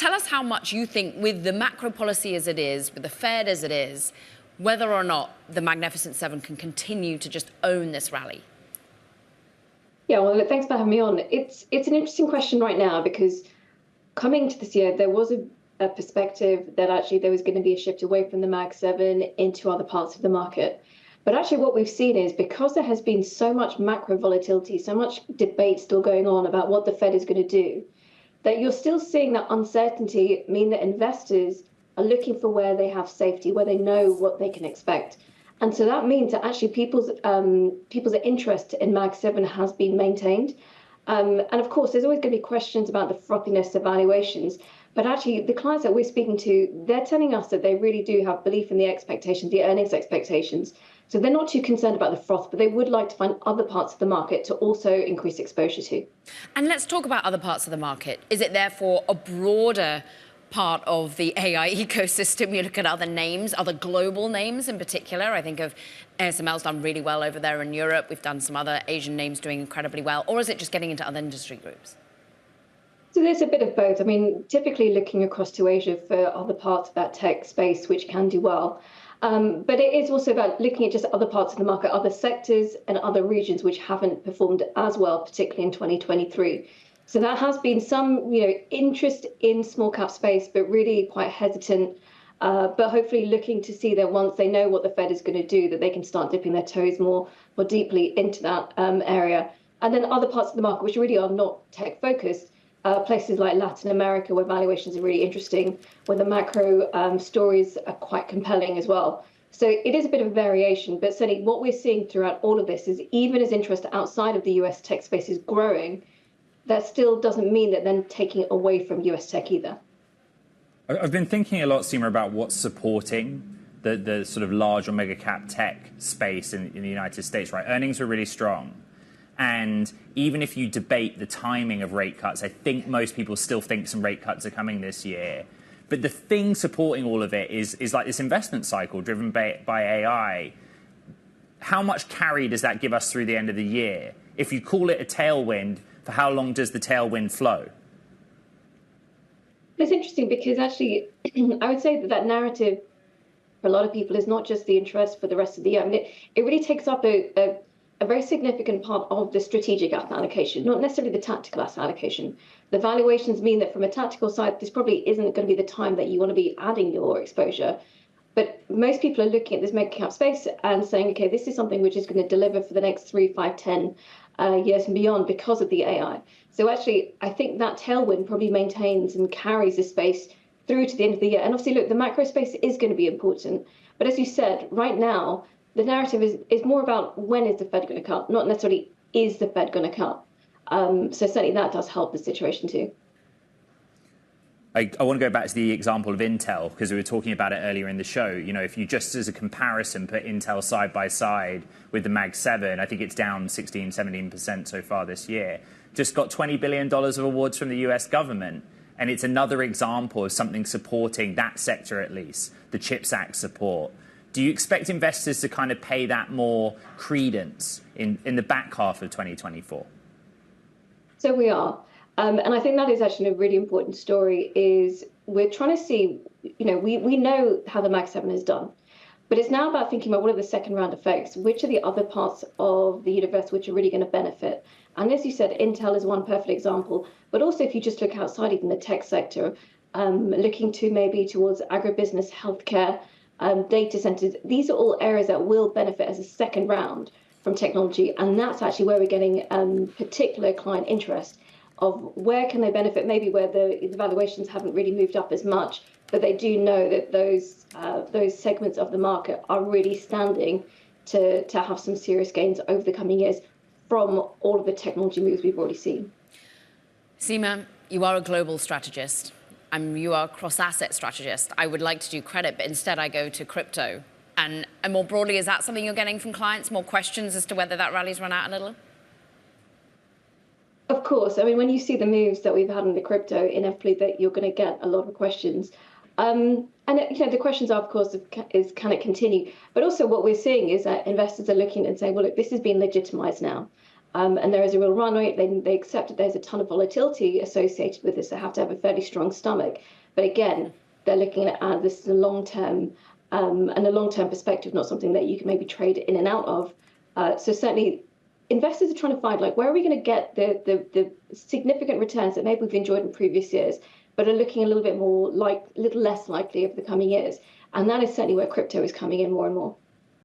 tell us how much you think, with the macro policy as it is, with the Fed as it is, whether or not the Magnificent Seven can continue to just own this rally. Yeah, well, look, thanks for having me on. It's an interesting question right now because coming to this year, there was a perspective that actually there was going to be a shift away from the Mag 7 into other parts of the market. But actually what we've seen is because there has been so much macro volatility, so much debate still going on about what the Fed is going to do, that you're still seeing that uncertainty mean that investors are looking for where they have safety, where they know what they can expect. And so that means that actually people's interest in Mag 7 has been maintained. And of course, there's always going to be questions about the frothiness of valuations. But actually, the clients that we're speaking to, they're telling us that they really do have belief in the expectations, the earnings expectations. So they're not too concerned about the froth, but they would like to find other parts of the market to also increase exposure to. And let's talk about other parts of the market. Is it therefore a broader part of the AI ecosystem? You look at other names, other global names in particular. I think of ASML's done really well over there in Europe. We've done some other Asian names doing incredibly well. Or is it just getting into other industry groups? So there's a bit of both. I mean, typically looking across to Asia for other parts of that tech space, which can do well. But it is also about looking at just other parts of the market, other sectors and other regions which haven't performed as well, particularly in 2023. So there has been some, interest in small cap space, but really quite hesitant. But hopefully looking to see that once they know what the Fed is going to do, that they can start dipping their toes more deeply into that area. And then other parts of the market which really are not tech focused. Places like Latin America, where valuations are really interesting, where the macro stories are quite compelling as well. So it is a bit of a variation, but certainly what we're seeing throughout all of this is even as interest outside of the US tech space is growing, that still doesn't mean that then taking it away from US tech either. I've been thinking a lot, Seema, about what's supporting the sort of large or mega cap tech space in the United States, right? Earnings are really strong. And even if you debate the timing of rate cuts, I think most people still think some rate cuts are coming this year. But the thing supporting all of it is like this investment cycle driven by AI. How much carry does that give us through the end of the year? If you call it a tailwind, for how long does the tailwind flow? It's interesting because actually, I would say that narrative for a lot of people is not just the interest for the rest of the year. I mean, it really takes up a very significant part of the strategic asset allocation, not necessarily the tactical asset allocation. The valuations mean that from a tactical side, this probably isn't going to be the time that you want to be adding your exposure. But most people are looking at this mega cap space and saying, okay, this is something which is going to deliver for the next 3, 5, 10 years and beyond because of the AI. So actually, I think that tailwind probably maintains and carries the space through to the end of the year. And obviously, look, the macro space is going to be important. But as you said, right now, the narrative is more about when is the Fed going to cut, not necessarily is the Fed going to cut. So certainly that does help the situation too. I want to go back to the example of Intel, because we were talking about it earlier in the show. If you just as a comparison put Intel side by side with the Mag 7, I think it's down 16, 17% so far this year. Just got $20 billion of awards from the US government. And it's another example of something supporting that sector, at least, the CHIPS Act support. Do you expect investors to kind of pay that more credence in the back half of 2024? So we are. And I think that is actually a really important story is we're trying to see, we know how the Mag 7 is done, but it's now about thinking about what are the second round effects, which are the other parts of the universe which are really going to benefit. And as you said, Intel is one perfect example, but also if you just look outside even the tech sector, looking to maybe towards agribusiness, healthcare, data centers, these are all areas that will benefit as a second round from technology. And that's actually where we're getting particular client interest of where can they benefit, maybe where the valuations haven't really moved up as much, but they do know that those segments of the market are really standing to have some serious gains over the coming years from all of the technology moves we've already seen. Seema, you are a global strategist. You are a cross-asset strategist. I would like to do credit, but instead I go to crypto. And more broadly, is that something you're getting from clients? More questions as to whether that rally's run out a little? Of course. I mean, when you see the moves that we've had in the crypto, inevitably that you're going to get a lot of questions. And the questions are, of course, is can it continue? But also what we're seeing is that investors are looking and saying, well, look, this has been legitimized now. and there is a real run rate, they accept that there's a ton of volatility associated with this. They have to have a fairly strong stomach. But again, they're looking at this as a long-term and a long-term perspective, not something that you can maybe trade in and out of. So certainly, investors are trying to find like where are we going to get the significant returns that maybe we've enjoyed in previous years, but are looking a little bit more like a little less likely over the coming years. And that is certainly where crypto is coming in more and more.